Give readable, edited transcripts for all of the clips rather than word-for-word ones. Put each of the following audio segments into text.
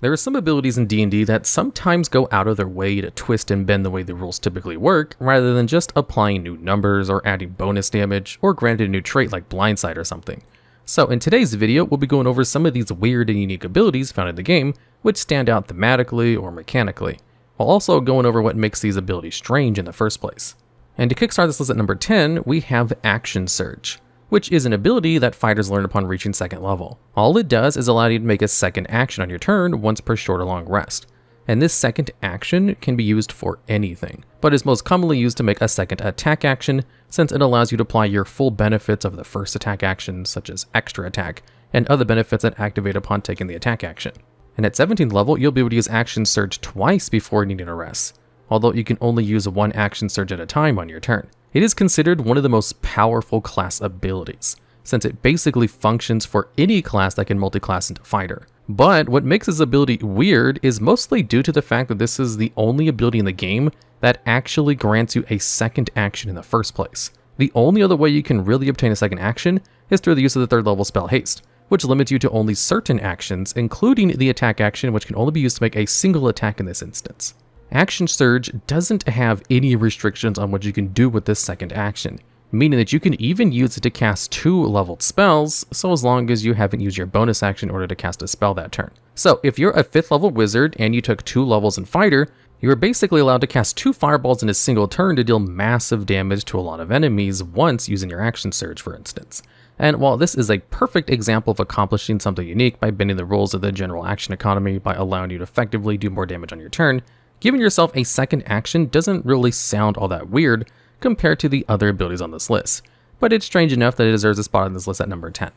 There are some abilities in D&D that sometimes go out of their way to twist and bend the way the rules typically work, rather than just applying new numbers or adding bonus damage or granting a new trait like Blindsight or something. So in today's video, we'll be going over some of these weird and unique abilities found in the game, which stand out thematically or mechanically, while also going over what makes these abilities strange in the first place. And to kickstart this list at number 10, we have Action Surge, which is an ability that fighters learn upon reaching 2nd level. All it does is allow you to make a second action on your turn once per short or long rest. And this second action can be used for anything, but is most commonly used to make a second attack action, since it allows you to apply your full benefits of the first attack action, such as extra attack, and other benefits that activate upon taking the attack action. And at 17th level, you'll be able to use Action Surge twice before needing a rest, although you can only use one Action Surge at a time on your turn. It is considered one of the most powerful class abilities, since it basically functions for any class that can multi-class into fighter. But what makes this ability weird is mostly due to the fact that this is the only ability in the game that actually grants you a second action in the first place. The only other way you can really obtain a second action is through the use of the 3rd level spell Haste, which limits you to only certain actions, including the attack action, which can only be used to make a single attack in this instance. Action Surge doesn't have any restrictions on what you can do with this second action, meaning that you can even use it to cast 2 leveled spells, so as long as you haven't used your bonus action in order to cast a spell that turn. So if you're a 5th level wizard and you took 2 levels in fighter, you are basically allowed to cast 2 fireballs in a single turn to deal massive damage to a lot of enemies once using your Action Surge, for instance. And while this is a perfect example of accomplishing something unique by bending the rules of the general action economy by allowing you to effectively do more damage on your turn, giving yourself a second action doesn't really sound all that weird compared to the other abilities on this list, but it's strange enough that it deserves a spot on this list at number 10.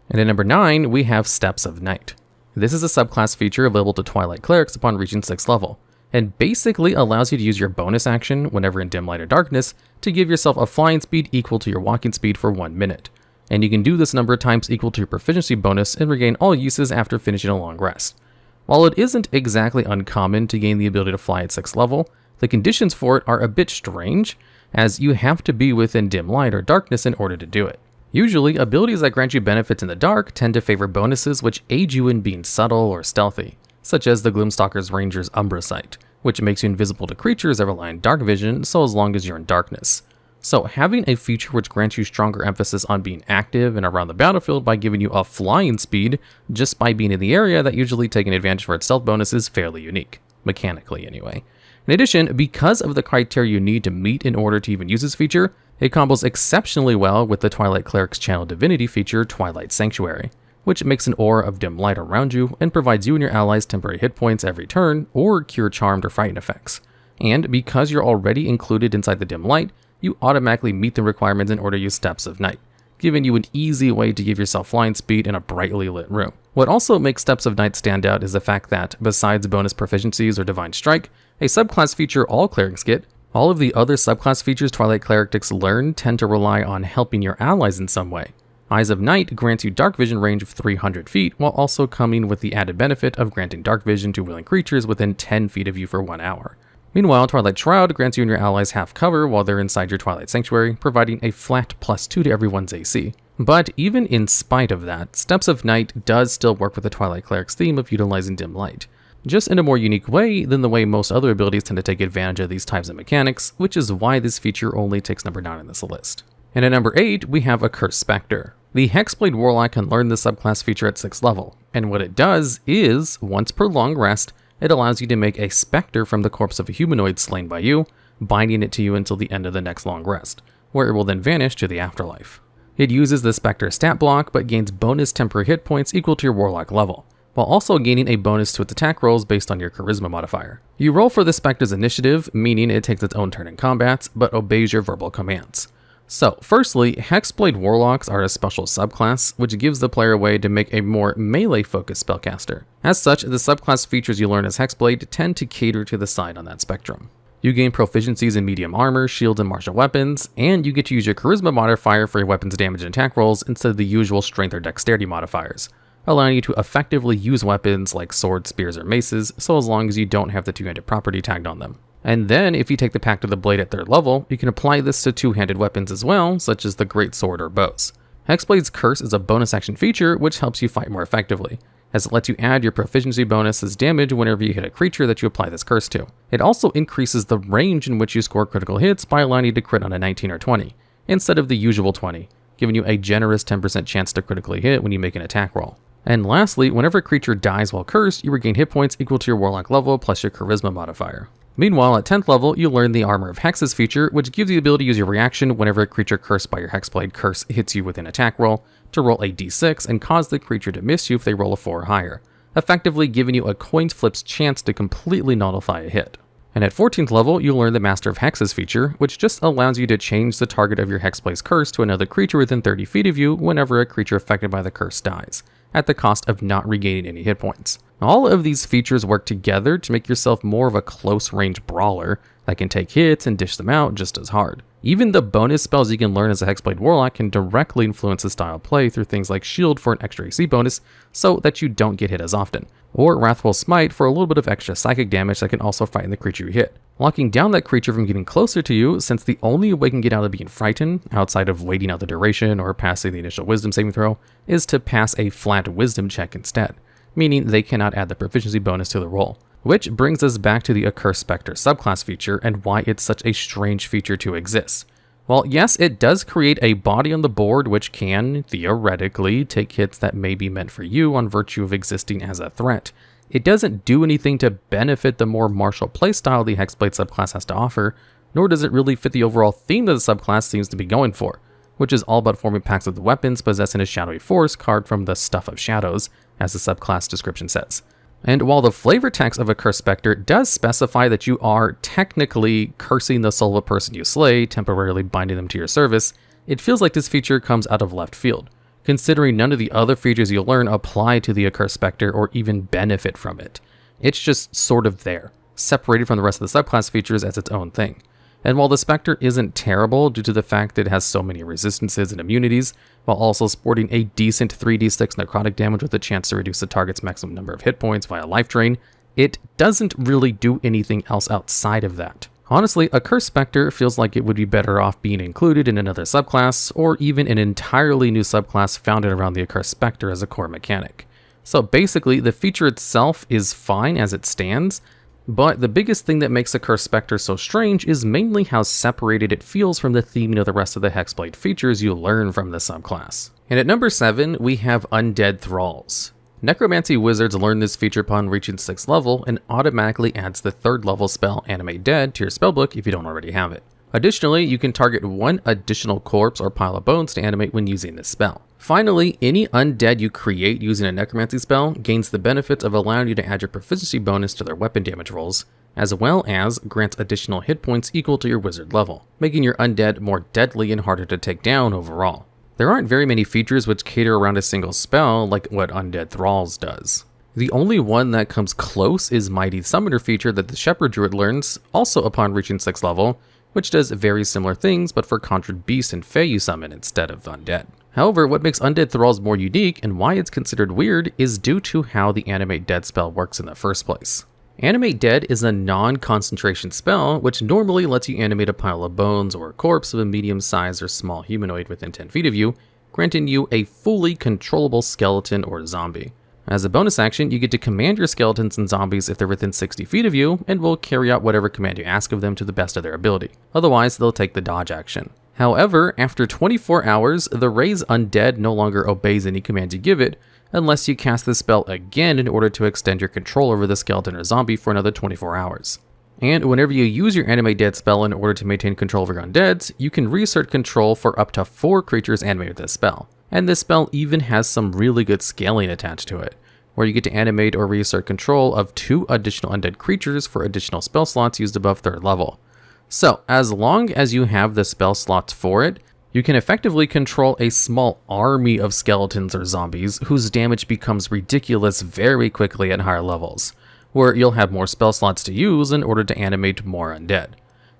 And at number 9, we have Steps of Night. This is a subclass feature available to Twilight Clerics upon reaching 6th level, and basically allows you to use your bonus action whenever in dim light or darkness to give yourself a flying speed equal to your walking speed for 1 minute. And you can do this number of times equal to your proficiency bonus and regain all uses after finishing a long rest. While it isn't exactly uncommon to gain the ability to fly at 6th level, the conditions for it are a bit strange, as you have to be within dim light or darkness in order to do it. Usually, abilities that grant you benefits in the dark tend to favor bonuses which aid you in being subtle or stealthy, such as the Gloomstalker's Ranger's Umbra Sight, which makes you invisible to creatures that rely on dark vision so as long as you're in darkness. So having a feature which grants you stronger emphasis on being active and around the battlefield by giving you a flying speed just by being in the area that usually taking advantage for its stealth bonus is fairly unique, mechanically anyway. In addition, because of the criteria you need to meet in order to even use this feature, it combos exceptionally well with the Twilight Cleric's Channel Divinity feature Twilight Sanctuary, which makes an aura of dim light around you and provides you and your allies temporary hit points every turn or cure charmed or frightened effects. And because you're already included inside the dim light, you automatically meet the requirements in order to use Steps of Night, giving you an easy way to give yourself flying speed in a brightly lit room. What also makes Steps of Night stand out is the fact that, besides bonus proficiencies or Divine Strike, a subclass feature all clerics get, all of the other subclass features Twilight Clerics learn tend to rely on helping your allies in some way. Eyes of Night grants you dark vision range of 300 feet, while also coming with the added benefit of granting dark vision to willing creatures within 10 feet of you for 1 hour. Meanwhile, Twilight Shroud grants you and your allies half cover while they're inside your Twilight Sanctuary, providing a flat +2 to everyone's AC. But even in spite of that, Steps of Night does still work with the Twilight Cleric's theme of utilizing dim light, just in a more unique way than the way most other abilities tend to take advantage of these types of mechanics, which is why this feature only takes number 9 on this list. And at number 8, we have Accursed Specter. The Hexblade Warlock can learn this subclass feature at 6th level, and what it does is, once per long rest, it allows you to make a specter from the corpse of a humanoid slain by you, binding it to you until the end of the next long rest, where it will then vanish to the afterlife. It uses the Spectre stat block, but gains bonus temporary hit points equal to your Warlock level, while also gaining a bonus to its attack rolls based on your Charisma modifier. You roll for the Spectre's initiative, meaning it takes its own turn in combat, but obeys your verbal commands. So, firstly, Hexblade Warlocks are a special subclass, which gives the player a way to make a more melee-focused spellcaster. As such, the subclass features you learn as Hexblade tend to cater to the side on that spectrum. You gain proficiencies in medium armor, shields, and martial weapons, and you get to use your Charisma modifier for your weapons damage and attack rolls instead of the usual strength or dexterity modifiers, allowing you to effectively use weapons like swords, spears, or maces, so as long as you don't have the two-handed property tagged on them. And then, if you take the Pact of the Blade at 3rd level, you can apply this to two-handed weapons as well, such as the Great Sword or bows. Hexblade's Curse is a bonus action feature which helps you fight more effectively, as it lets you add your proficiency bonus as damage whenever you hit a creature that you apply this curse to. It also increases the range in which you score critical hits by allowing you to crit on a 19 or 20, instead of the usual 20, giving you a generous 10% chance to critically hit when you make an attack roll. And lastly, whenever a creature dies while cursed, you regain hit points equal to your Warlock level plus your Charisma modifier. Meanwhile, at 10th level, you learn the Armor of Hexes feature, which gives you the ability to use your reaction whenever a creature cursed by your Hexblade curse hits you with an attack roll, to roll a d6 and cause the creature to miss you if they roll a 4 or higher, effectively giving you a coin flip's chance to completely nullify a hit. And at 14th level, you'll learn the Master of Hexes feature, which just allows you to change the target of your Hexblade's curse to another creature within 30 feet of you whenever a creature affected by the curse dies, at the cost of not regaining any hit points. All of these features work together to make yourself more of a close-range brawler that can take hits and dish them out just as hard. Even the bonus spells you can learn as a Hexblade Warlock can directly influence the style of play through things like Shield for an extra AC bonus so that you don't get hit as often, or Wrathful Smite for a little bit of extra psychic damage that can also frighten the creature you hit, locking down that creature from getting closer to you, since the only way you can get out of being frightened, outside of waiting out the duration or passing the initial wisdom saving throw, is to pass a flat wisdom check instead, meaning they cannot add the proficiency bonus to the roll. Which brings us back to the Accursed Specter subclass feature and why it's such a strange feature to exist. Well, yes, it does create a body on the board which can, theoretically, take hits that may be meant for you on virtue of existing as a threat. It doesn't do anything to benefit the more martial playstyle the Hexblade subclass has to offer, nor does it really fit the overall theme that the subclass seems to be going for, which is all about forming packs with weapons possessing a shadowy force card from the Stuff of Shadows, as the subclass description says. And while the flavor text of Accursed Specter does specify that you are technically cursing the soul of a person you slay, temporarily binding them to your service, it feels like this feature comes out of left field, considering none of the other features you'll learn apply to the Accursed Specter or even benefit from it. It's just sort of there, separated from the rest of the subclass features as its own thing. And while the Spectre isn't terrible due to the fact that it has so many resistances and immunities, while also sporting a decent 3d6 necrotic damage with a chance to reduce the target's maximum number of hit points via life drain, it doesn't really do anything else outside of that. Honestly, Accursed Specter feels like it would be better off being included in another subclass, or even an entirely new subclass founded around the Accursed Specter as a core mechanic. So basically, the feature itself is fine as it stands, but the biggest thing that makes Accursed Specter so strange is mainly how separated it feels from the theming of the rest of the Hexblade features you learn from the subclass. And at number 7, we have Undead Thralls. Necromancy wizards learn this feature upon reaching 6th level and automatically adds the 3rd level spell Animate Dead to your spellbook if you don't already have it. Additionally, you can target one additional corpse or pile of bones to animate when using this spell. Finally, any undead you create using a necromancy spell gains the benefit of allowing you to add your proficiency bonus to their weapon damage rolls, as well as grants additional hit points equal to your wizard level, making your undead more deadly and harder to take down overall. There aren't very many features which cater around a single spell like what Undead Thralls does. The only one that comes close is Mighty Summoner feature that the Shepherd Druid learns, also upon reaching 6th level, which does very similar things but for conjured beasts and fae you summon instead of undead. However, what makes Undead Thralls more unique and why it's considered weird is due to how the Animate Dead spell works in the first place. Animate Dead is a non-concentration spell which normally lets you animate a pile of bones or a corpse of a medium-sized or small humanoid within 10 feet of you, granting you a fully controllable skeleton or zombie. As a bonus action, you get to command your skeletons and zombies if they're within 60 feet of you, and will carry out whatever command you ask of them to the best of their ability. Otherwise, they'll take the dodge action. However, after 24 hours, the Raise Undead no longer obeys any commands you give it, unless you cast the spell again in order to extend your control over the skeleton or zombie for another 24 hours. And whenever you use your Animate Dead spell in order to maintain control over your undeads, you can reassert control for up to 4 creatures animated with this spell. And this spell even has some really good scaling attached to it, where you get to animate or reassert control of 2 additional undead creatures for additional spell slots used above 3rd level. So, as long as you have the spell slots for it, you can effectively control a small army of skeletons or zombies whose damage becomes ridiculous very quickly at higher levels, where you'll have more spell slots to use in order to animate more undead.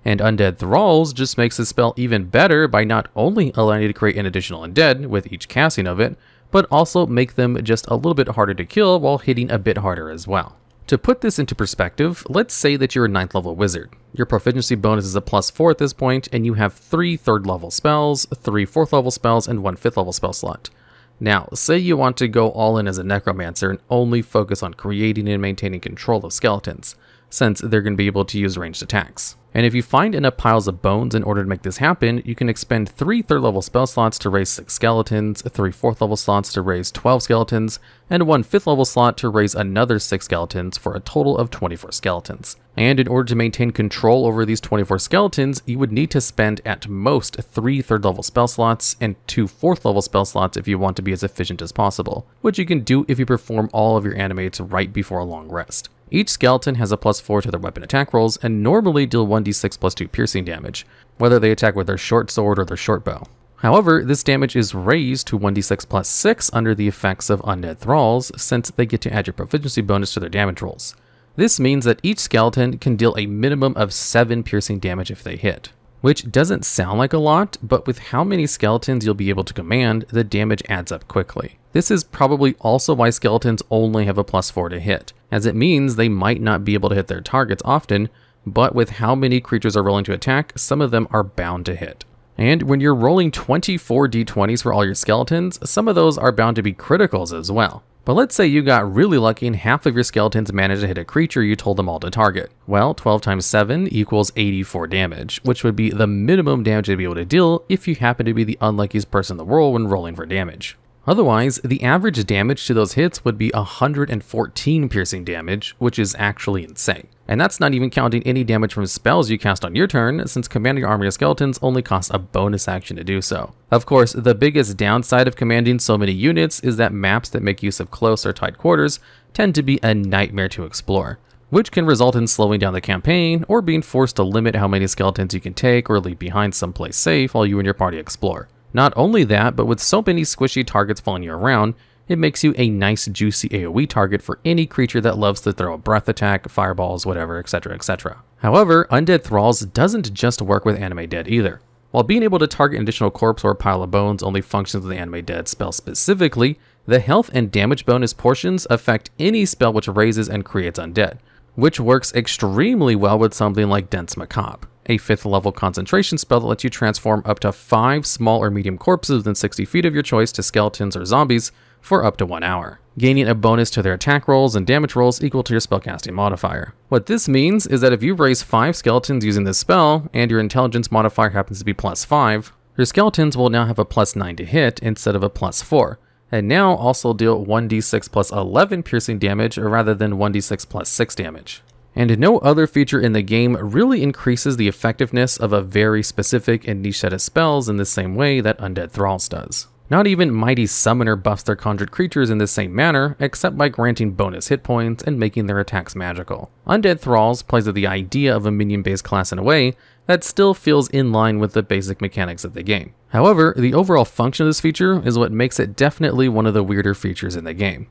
And Undead Thralls just makes the spell even better by not only allowing you to create an additional undead with each casting of it, but also make them just a little bit harder to kill while hitting a bit harder as well. To put this into perspective, let's say that you're a 9th level wizard. Your proficiency bonus is a +4 at this point, and you have 3 3rd level spells, 3 4th level spells, and 1 5th level spell slot. Now, say you want to go all in as a necromancer and only focus on creating and maintaining control of skeletons, since they're going to be able to use ranged attacks. And if you find enough piles of bones in order to make this happen, you can expend 3 3rd level spell slots to raise 6 skeletons, 3 4th level slots to raise 12 skeletons, and 1 5th level slot to raise another 6 skeletons for a total of 24 skeletons. And in order to maintain control over these 24 skeletons, you would need to spend at most 3 3rd level spell slots and 2 4th level spell slots if you want to be as efficient as possible, which you can do if you perform all of your animates right before a long rest. Each skeleton has a +4 to their weapon attack rolls and normally deal 1d6 plus 2 piercing damage, whether they attack with their short sword or their short bow. However, this damage is raised to 1d6 plus 6 under the effects of Undead Thralls, since they get to add your proficiency bonus to their damage rolls. This means that each skeleton can deal a minimum of 7 piercing damage if they hit, which doesn't sound like a lot, but with how many skeletons you'll be able to command, the damage adds up quickly. This is probably also why skeletons only have a +4 to hit, as it means they might not be able to hit their targets often, but with how many creatures are rolling to attack, some of them are bound to hit. And when you're rolling 24 d20s for all your skeletons, some of those are bound to be criticals as well. But let's say you got really lucky and half of your skeletons managed to hit a creature you told them all to target. Well, 12 times 7 equals 84 damage, which would be the minimum damage to be able to deal if you happen to be the unluckiest person in the world when rolling for damage. Otherwise, the average damage to those hits would be 114 piercing damage, which is actually insane. And that's not even counting any damage from spells you cast on your turn, since commanding your army of skeletons only costs a bonus action to do so. Of course, the biggest downside of commanding so many units is that maps that make use of close or tight quarters tend to be a nightmare to explore, which can result in slowing down the campaign or being forced to limit how many skeletons you can take or leave behind someplace safe while you and your party explore. Not only that, but with so many squishy targets following you around, it makes you a nice juicy AoE target for any creature that loves to throw a breath attack, fireballs, whatever, etc, etc. However, Undead Thralls doesn't just work with Anime Dead either. While being able to target an additional corpse or pile of bones only functions with the Anime Dead spell specifically, the health and damage bonus portions affect any spell which raises and creates undead, which works extremely well with something like Dense Macabre, a 5th level concentration spell that lets you transform up to 5 small or medium corpses within 60 feet of your choice to skeletons or zombies for up to 1 hour, gaining a bonus to their attack rolls and damage rolls equal to your spellcasting modifier. What this means is that if you raise 5 skeletons using this spell, and your intelligence modifier happens to be +5, your skeletons will now have a +9 to hit instead of a +4, and now also deal 1d6 plus 11 piercing damage rather than 1d6 plus 6 damage. And no other feature in the game really increases the effectiveness of a very specific and niche set of spells in the same way that Undead Thralls does. Not even Mighty Summoner buffs their conjured creatures in the same manner, except by granting bonus hit points and making their attacks magical. Undead Thralls plays with the idea of a minion-based class in a way that still feels in line with the basic mechanics of the game. However, the overall function of this feature is what makes it definitely one of the weirder features in the game,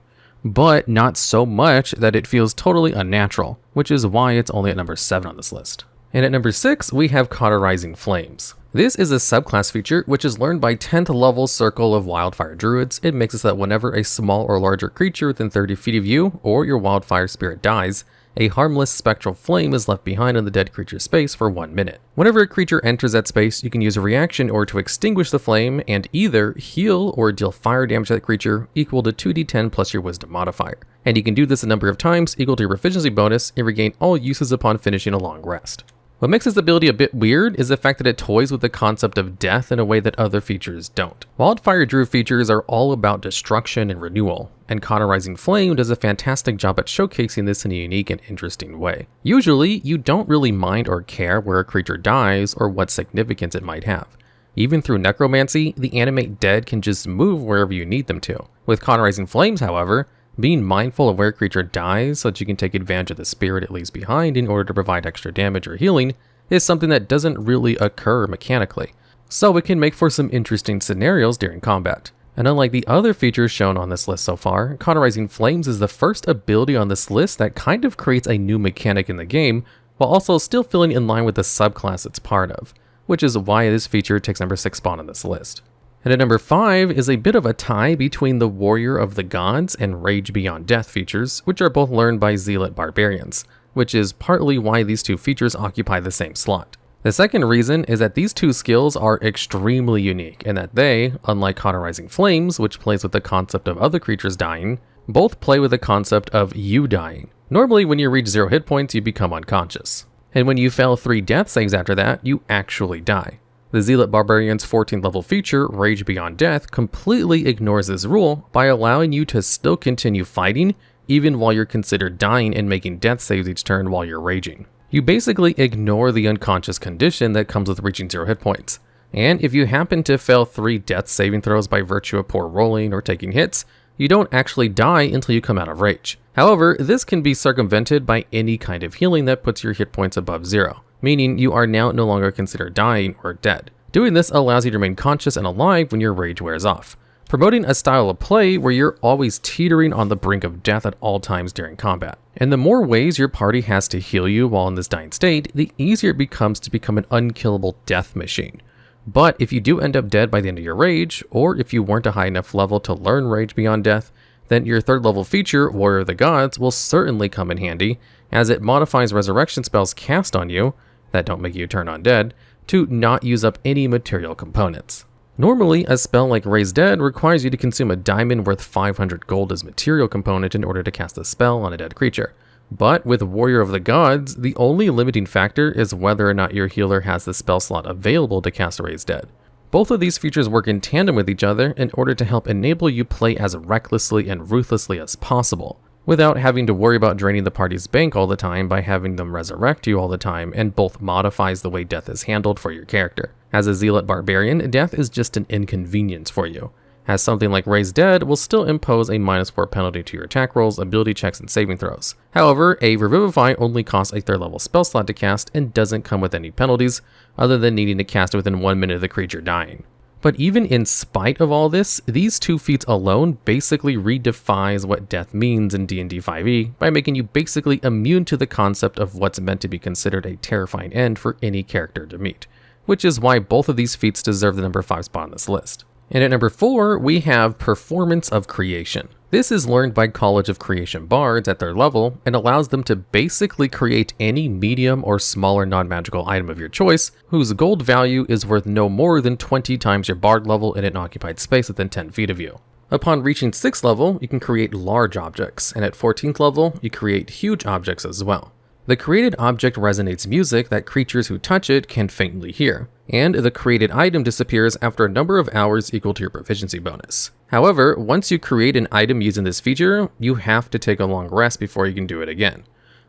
but not so much that it feels totally unnatural, which is why it's only at number 7 on this list. And at number 6, we have Cauterizing Flames. This is a subclass feature which is learned by 10th level Circle of Wildfire Druids. It makes it so that whenever a small or larger creature within 30 feet of you or your wildfire spirit dies, a harmless spectral flame is left behind in the dead creature's space for 1 minute. Whenever a creature enters that space, you can use a reaction or to extinguish the flame and either heal or deal fire damage to that creature equal to 2d10 plus your wisdom modifier. And you can do this a number of times equal to your proficiency bonus and regain all uses upon finishing a long rest. What makes this ability a bit weird is the fact that it toys with the concept of death in a way that other features don't. Wildfire Druid features are all about destruction and renewal, and Cauterizing Flame does a fantastic job at showcasing this in a unique and interesting way. Usually, you don't really mind or care where a creature dies or what significance it might have. Even through necromancy, the animate dead can just move wherever you need them to. With Cauterizing Flames, however, being mindful of where a creature dies so that you can take advantage of the spirit it leaves behind in order to provide extra damage or healing is something that doesn't really occur mechanically, so it can make for some interesting scenarios during combat. And unlike the other features shown on this list so far, Cauterizing Flames is the first ability on this list that kind of creates a new mechanic in the game, while also still feeling in line with the subclass it's part of, which is why this feature takes number 6 spot on this list. And at number 5 is a bit of a tie between the Warrior of the Gods and Rage Beyond Death features, which are both learned by Zealot Barbarians, which is partly why these two features occupy the same slot. The second reason is that these two skills are extremely unique and that they, unlike Cauterizing Flames, which plays with the concept of other creatures dying, both play with the concept of you dying. Normally when you reach 0 hit points, you become unconscious. And when you fail 3 death saves after that, you actually die. The Zealot Barbarian's 14th level feature, Rage Beyond Death, completely ignores this rule by allowing you to still continue fighting even while you're considered dying and making death saves each turn while you're raging. You basically ignore the unconscious condition that comes with reaching 0 hit points. And if you happen to fail 3 death saving throws by virtue of poor rolling or taking hits, you don't actually die until you come out of rage. However, this can be circumvented by any kind of healing that puts your hit points above 0, meaning you are now no longer considered dying or dead. Doing this allows you to remain conscious and alive when your rage wears off, promoting a style of play where you're always teetering on the brink of death at all times during combat. And the more ways your party has to heal you while in this dying state, the easier it becomes to become an unkillable death machine. But if you do end up dead by the end of your rage, or if you weren't a high enough level to learn Rage Beyond Death, then your 3rd level feature, Warrior of the Gods, will certainly come in handy, as it modifies resurrection spells cast on you, that don't make you turn undead, to not use up any material components. Normally, a spell like Raise Dead requires you to consume a diamond worth 500 gold as material component in order to cast a spell on a dead creature. But with Warrior of the Gods, the only limiting factor is whether or not your healer has the spell slot available to cast Raise Dead. Both of these features work in tandem with each other in order to help enable you play as recklessly and ruthlessly as possible, without having to worry about draining the party's bank all the time by having them resurrect you all the time, and both modifies the way death is handled for your character. As a Zealot Barbarian, death is just an inconvenience for you, as something like Raise Dead will still impose a -4 penalty to your attack rolls, ability checks, and saving throws. However, a Revivify only costs a 3rd level spell slot to cast and doesn't come with any penalties, other than needing to cast it within 1 minute of the creature dying. But even in spite of all this, these 2 feats alone basically redefines what death means in D&D 5e by making you basically immune to the concept of what's meant to be considered a terrifying end for any character to meet, which is why both of these feats deserve the number 5 spot on this list. And at number 4, we have Performance of Creation. This is learned by College of Creation bards at their level and allows them to basically create any medium or smaller non-magical item of your choice whose gold value is worth no more than 20 times your bard level in an occupied space within 10 feet of you. Upon reaching 6th level, you can create large objects, and at 14th level, you create huge objects as well. The created object resonates music that creatures who touch it can faintly hear, and the created item disappears after a number of hours equal to your proficiency bonus. However, once you create an item using this feature, you have to take a long rest before you can do it again,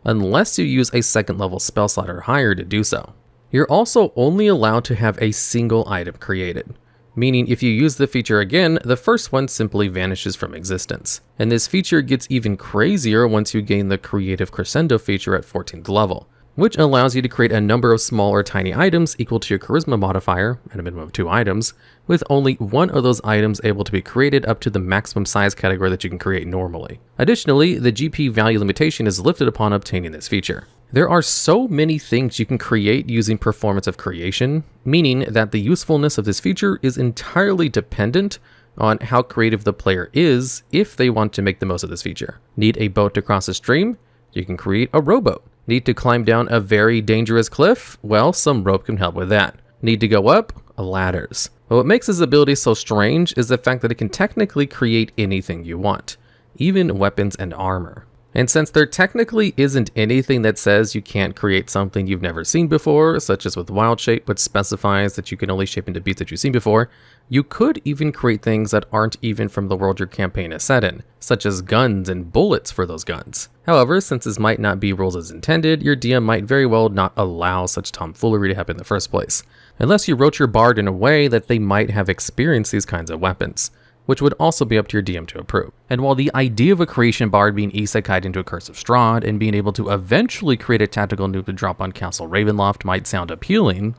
unless you use a 2nd level spell slot or higher to do so. You're also only allowed to have a single item created, meaning if you use the feature again, the first one simply vanishes from existence. And this feature gets even crazier once you gain the Creative Crescendo feature at 14th level, which allows you to create a number of small or tiny items equal to your Charisma modifier, at a minimum of 2 items, with only one of those items able to be created up to the maximum size category that you can create normally. Additionally, the GP value limitation is lifted upon obtaining this feature. There are so many things you can create using Performance of Creation, meaning that the usefulness of this feature is entirely dependent on how creative the player is if they want to make the most of this feature. Need a boat to cross a stream? You can create a rowboat. Need to climb down a very dangerous cliff? Well, some rope can help with that. Need to go up? Ladders. But what makes this ability so strange is the fact that it can technically create anything you want, even weapons and armor. And since there technically isn't anything that says you can't create something you've never seen before, such as with Wild Shape, which specifies that you can only shape into beasts that you've seen before, you could even create things that aren't even from the world your campaign is set in, such as guns and bullets for those guns. However, since this might not be rules as intended, your DM might very well not allow such tomfoolery to happen in the first place, unless you wrote your bard in a way that they might have experienced these kinds of weapons, which would also be up to your DM to approve. And while the idea of a creation bard being isekai'd into a Curse of Strahd and being able to eventually create a tactical nuke to drop on Castle Ravenloft might sound appealing,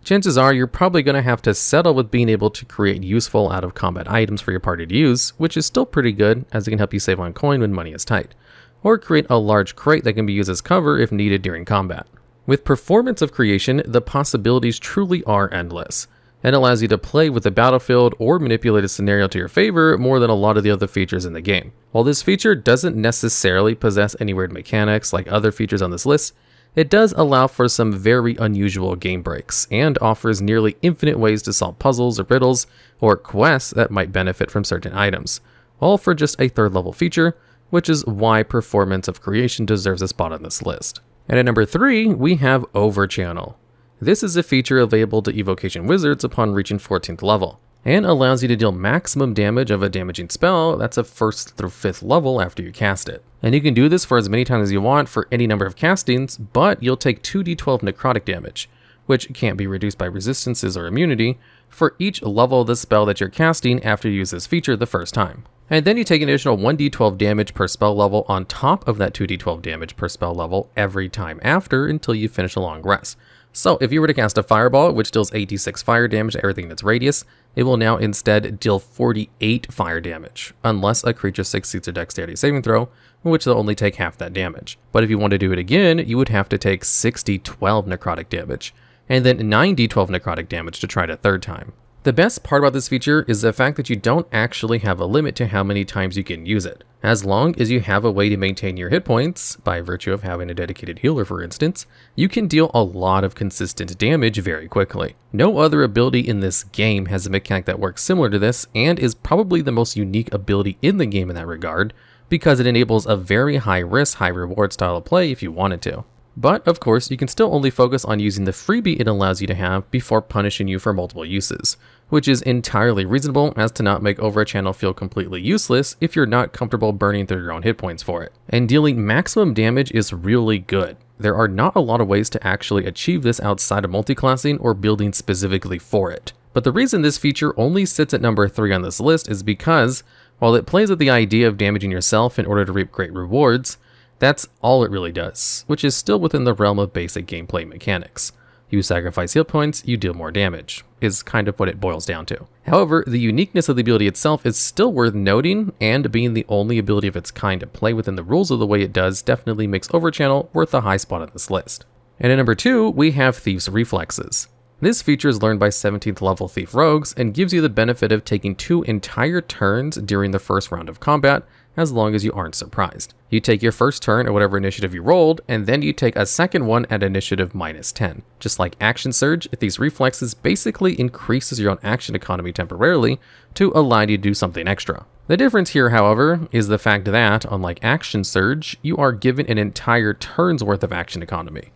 chances are you're probably going to have to settle with being able to create useful out-of-combat items for your party to use, which is still pretty good as it can help you save on coin when money is tight, or create a large crate that can be used as cover if needed during combat. With Performance of Creation, the possibilities truly are endless, and allows you to play with the battlefield or manipulate a scenario to your favor more than a lot of the other features in the game. While this feature doesn't necessarily possess any weird mechanics like other features on this list, it does allow for some very unusual game breaks, and offers nearly infinite ways to solve puzzles or riddles, or quests that might benefit from certain items, all for just a 3rd level feature, which is why Performance of Creation deserves a spot on this list. And at number 3, we have Overchannel. This is a feature available to Evocation Wizards upon reaching 14th level, and allows you to deal maximum damage of a damaging spell that's a 1st through 5th level after you cast it. And you can do this for as many times as you want for any number of castings, but you'll take 2d12 necrotic damage, which can't be reduced by resistances or immunity, for each level of the spell that you're casting after you use this feature the first time. And then you take an additional 1d12 damage per spell level on top of that 2d12 damage per spell level every time after until you finish a long rest. So if you were to cast a fireball, which deals 8d6 fire damage to everything that's radius, it will now instead deal 48 fire damage, unless a creature succeeds a dexterity saving throw, which they'll only take half that damage. But if you want to do it again, you would have to take 6d12 necrotic damage, and then 9d12 necrotic damage to try it a 3rd time. The best part about this feature is the fact that you don't actually have a limit to how many times you can use it. As long as you have a way to maintain your hit points, by virtue of having a dedicated healer for instance, you can deal a lot of consistent damage very quickly. No other ability in this game has a mechanic that works similar to this, and is probably the most unique ability in the game in that regard, because it enables a very high risk, high reward style of play if you wanted to. But of course, you can still only focus on using the freebie it allows you to have before punishing you for multiple uses, which is entirely reasonable as to not make Overchannel feel completely useless if you're not comfortable burning through your own hit points for it. And dealing maximum damage is really good. There are not a lot of ways to actually achieve this outside of multiclassing or building specifically for it. But the reason this feature only sits at number 3 on this list is because, while it plays with the idea of damaging yourself in order to reap great rewards, that's all it really does, which is still within the realm of basic gameplay mechanics. You sacrifice hit points, you deal more damage, is kind of what it boils down to. However, the uniqueness of the ability itself is still worth noting, and being the only ability of its kind to play within the rules of the way it does definitely makes Overchannel worth a high spot on this list. And at number 2, we have Thief's Reflexes. This feature is learned by 17th level Thief Rogues and gives you the benefit of taking 2 entire turns during the first round of combat, as long as you aren't surprised. You take your first turn at whatever initiative you rolled, and then you take a second one at initiative -10. Just like Action Surge, Thief's Reflexes basically increases your own action economy temporarily to allow you to do something extra. The difference here, however, is the fact that, unlike Action Surge, you are given an entire turn's worth of action economy.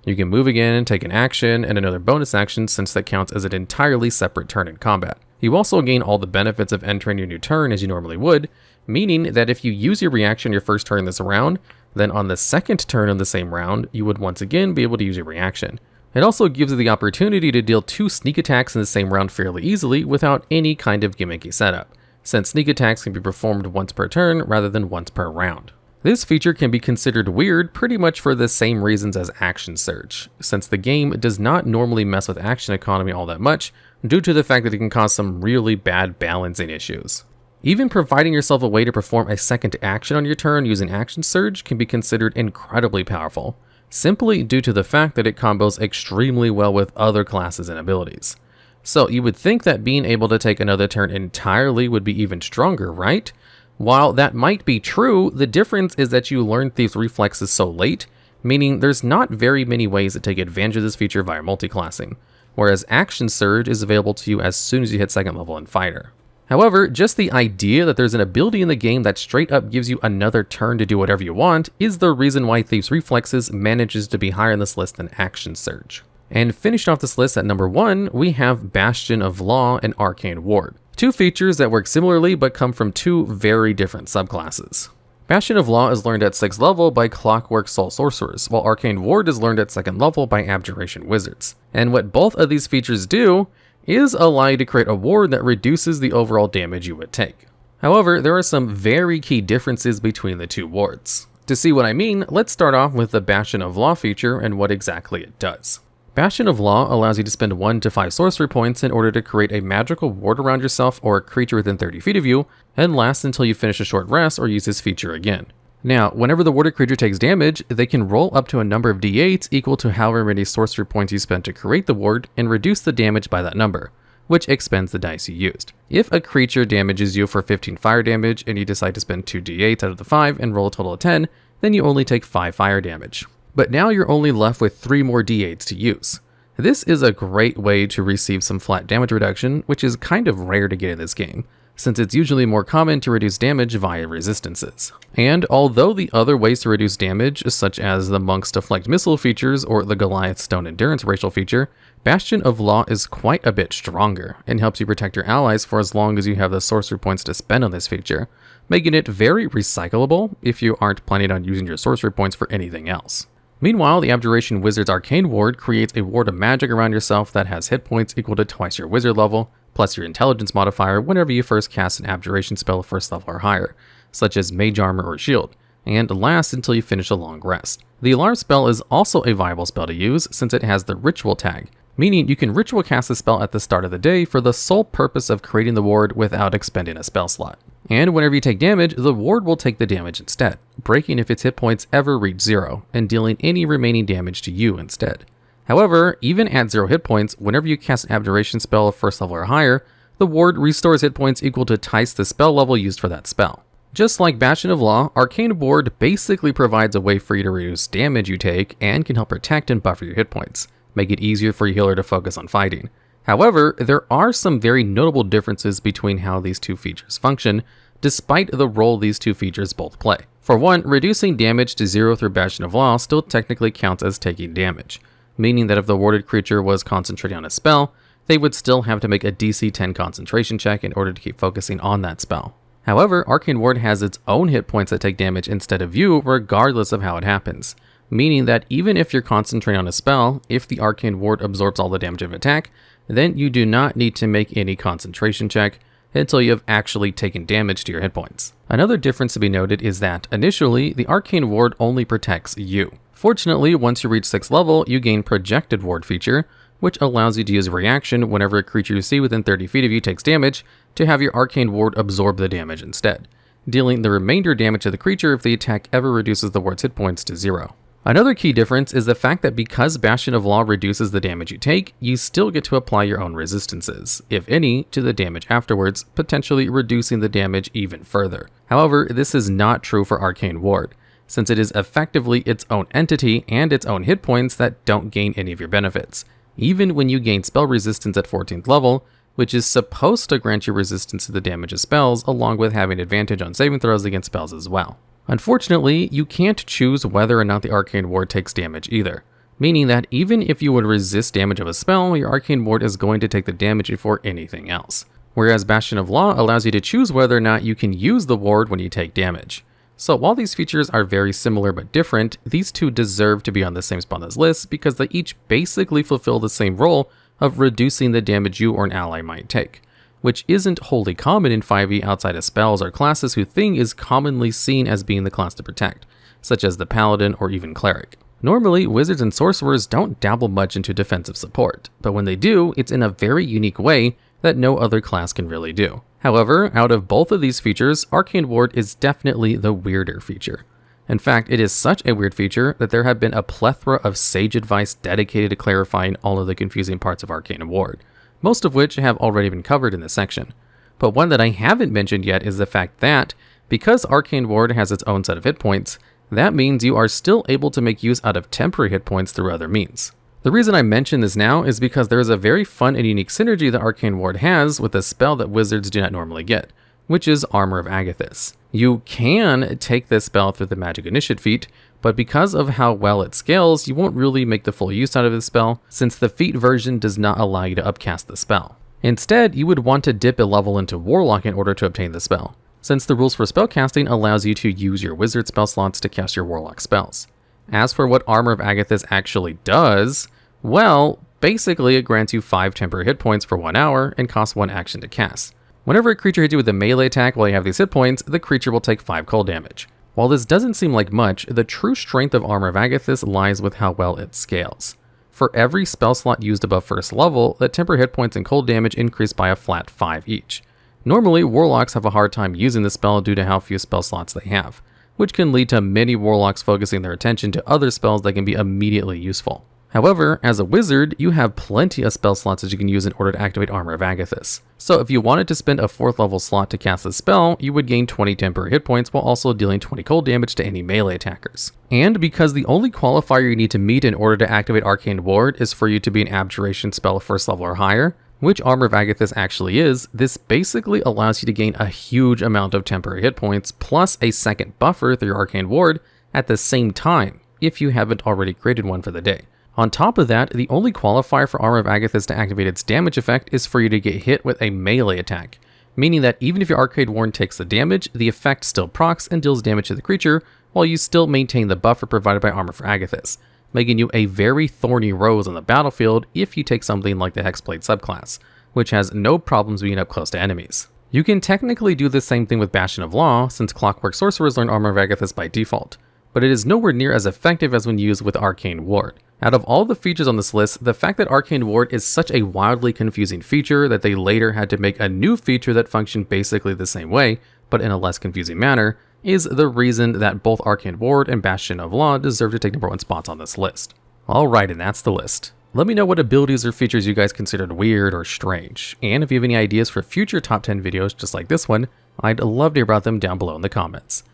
You can move again, take an action, and another bonus action since that counts as an entirely separate turn in combat. You also gain all the benefits of entering your new turn as you normally would, meaning that if you use your reaction your first turn this round, then on the second turn of the same round, you would once again be able to use your reaction. It also gives you the opportunity to deal 2 sneak attacks in the same round fairly easily without any kind of gimmicky setup, since sneak attacks can be performed once per turn rather than once per round. This feature can be considered weird pretty much for the same reasons as Action Surge, since the game does not normally mess with action economy all that much, due to the fact that it can cause some really bad balancing issues. Even providing yourself a way to perform a second action on your turn using Action Surge can be considered incredibly powerful, simply due to the fact that it combos extremely well with other classes and abilities. So you would think that being able to take another turn entirely would be even stronger, right? While that might be true, the difference is that you learn Thief's Reflexes so late, meaning there's not very many ways to take advantage of this feature via multiclassing, whereas Action Surge is available to you as soon as you hit 2nd level in Fighter. However, just the idea that there's an ability in the game that straight up gives you another turn to do whatever you want is the reason why Thief's Reflexes manages to be higher on this list than Action Surge. And finishing off this list at number 1, we have Bastion of Law and Arcane Ward. 2 features that work similarly but come from 2 very different subclasses. Bastion of Law is learned at 6th level by Clockwork Soul Sorcerers, while Arcane Ward is learned at 2nd level by Abjuration Wizards. And what both of these features do is allow you to create a ward that reduces the overall damage you would take. However, there are some very key differences between the 2 wards. To see what I mean, let's start off with the Bastion of Law feature and what exactly it does. Bastion of Law allows you to spend 1 to 5 sorcery points in order to create a magical ward around yourself or a creature within 30 feet of you, and lasts until you finish a short rest or use this feature again. Now, whenever the warded creature takes damage, they can roll up to a number of d8s equal to however many sorcery points you spent to create the ward and reduce the damage by that number, which expends the dice you used. If a creature damages you for 15 fire damage and you decide to spend 2 d8s out of the 5 and roll a total of 10, then you only take 5 fire damage. but now you're only left with 3 more d8s to use. This is a great way to receive some flat damage reduction, which is kind of rare to get in this game, since it's usually more common to reduce damage via resistances. And although the other ways to reduce damage, such as the Monk's Deflect Missile features or the Goliath Stone Endurance racial feature, Bastion of Law is quite a bit stronger and helps you protect your allies for as long as you have the sorcery points to spend on this feature, making it very recyclable if you aren't planning on using your sorcery points for anything else. Meanwhile, the Abjuration Wizard's Arcane Ward creates a ward of magic around yourself that has hit points equal to twice your wizard level, plus your intelligence modifier whenever you first cast an Abjuration spell first level or higher, such as Mage Armor or Shield, and lasts until you finish a long rest. The Alarm spell is also a viable spell to use since it has the Ritual tag, meaning you can ritual cast the spell at the start of the day for the sole purpose of creating the ward without expending a spell slot. And whenever you take damage, the ward will take the damage instead, breaking if its hit points ever reach 0, and dealing any remaining damage to you instead. However, even at 0 hit points, whenever you cast an Abjuration spell of first level or higher, the ward restores hit points equal to twice the spell level used for that spell. Just like Bastion of Law, Arcane Ward basically provides a way for you to reduce damage you take and can help protect and buffer your hit points, make it easier for your healer to focus on fighting. However, there are some very notable differences between how these two features function, despite the role these two features both play. For one, reducing damage to 0 through Bastion of Law still technically counts as taking damage, meaning that if the warded creature was concentrating on a spell, they would still have to make a DC 10 concentration check in order to keep focusing on that spell. However, Arcane Ward has its own hit points that take damage instead of you regardless of how it happens, meaning that even if you're concentrating on a spell, if the Arcane Ward absorbs all the damage of attack, then you do not need to make any concentration check until you have actually taken damage to your hit points. Another difference to be noted is that, initially, the Arcane Ward only protects you. Fortunately, once you reach 6th level, you gain Projected Ward feature, which allows you to use a reaction whenever a creature you see within 30 feet of you takes damage, to have your Arcane Ward absorb the damage instead, dealing the remainder damage to the creature if the attack ever reduces the ward's hit points to 0. Another key difference is the fact that because Bastion of Law reduces the damage you take, you still get to apply your own resistances, if any, to the damage afterwards, potentially reducing the damage even further. However, this is not true for Arcane Ward, since it is effectively its own entity and its own hit points that don't gain any of your benefits, even when you gain spell resistance at 14th level, which is supposed to grant you resistance to the damage of spells along with having advantage on saving throws against spells as well. Unfortunately, you can't choose whether or not the Arcane Ward takes damage either, meaning that even if you would resist damage of a spell, your Arcane Ward is going to take the damage before anything else, whereas Bastion of Law allows you to choose whether or not you can use the ward when you take damage. So while these features are very similar but different, these two deserve to be on the same spot on this list because they each basically fulfill the same role of reducing the damage you or an ally might take, which isn't wholly common in 5e outside of spells or classes whose thing is commonly seen as being the class to protect, such as the Paladin or even Cleric. Normally, wizards and sorcerers don't dabble much into defensive support, but when they do, it's in a very unique way that no other class can really do. However, out of both of these features, Arcane Ward is definitely the weirder feature. In fact, it is such a weird feature that there have been a plethora of sage advice dedicated to clarifying all of the confusing parts of Arcane Ward, most of which have already been covered in this section. But one that I haven't mentioned yet is the fact that, because Arcane Ward has its own set of hit points, that means you are still able to make use out of temporary hit points through other means. The reason I mention this now is because there is a very fun and unique synergy that Arcane Ward has with a spell that wizards do not normally get, which is Armor of Agathys. You can take this spell through the Magic Initiate feat, but because of how well it scales, you won't really make the full use out of this spell, since the feat version does not allow you to upcast the spell. Instead, you would want to dip a level into Warlock in order to obtain the spell, since the rules for spellcasting allows you to use your wizard spell slots to cast your Warlock spells. As for what Armor of Agathys actually does, well, basically it grants you 5 temporary hit points for 1 hour and costs 1 action to cast. Whenever a creature hits you with a melee attack while you have these hit points, the creature will take 5 cold damage. While this doesn't seem like much, the true strength of Armor of Agathys lies with how well it scales. For every spell slot used above first level, the temporary hit points and cold damage increase by a flat 5 each. Normally, Warlocks have a hard time using this spell due to how few spell slots they have, which can lead to many Warlocks focusing their attention to other spells that can be immediately useful. However, as a wizard, you have plenty of spell slots that you can use in order to activate Armor of Agathis. So if you wanted to spend a 4th level slot to cast the spell, you would gain 20 temporary hit points while also dealing 20 cold damage to any melee attackers. And because the only qualifier you need to meet in order to activate Arcane Ward is for you to be an Abjuration spell 1st level or higher, which Armor of Agathis actually is, this basically allows you to gain a huge amount of temporary hit points plus a second buffer through your Arcane Ward at the same time, if you haven't already created one for the day. On top of that, the only qualifier for Armor of Agathis to activate its damage effect is for you to get hit with a melee attack, meaning that even if your Arcane Ward takes the damage, the effect still procs and deals damage to the creature, while you still maintain the buffer provided by Armor for Agathis, making you a very thorny rose on the battlefield if you take something like the Hexblade subclass, which has no problems being up close to enemies. You can technically do the same thing with Bastion of Law, since Clockwork Sorcerers learn Armor of Agathis by default, but it is nowhere near as effective as when used with Arcane Ward. Out of all the features on this list, the fact that Arcane Ward is such a wildly confusing feature that they later had to make a new feature that functioned basically the same way, but in a less confusing manner, is the reason that both Arcane Ward and Bastion of Law deserve to take number 1 spots on this list. Alright, and that's the list. Let me know what abilities or features you guys considered weird or strange, and if you have any ideas for future top 10 videos just like this one, I'd love to hear about them down below in the comments.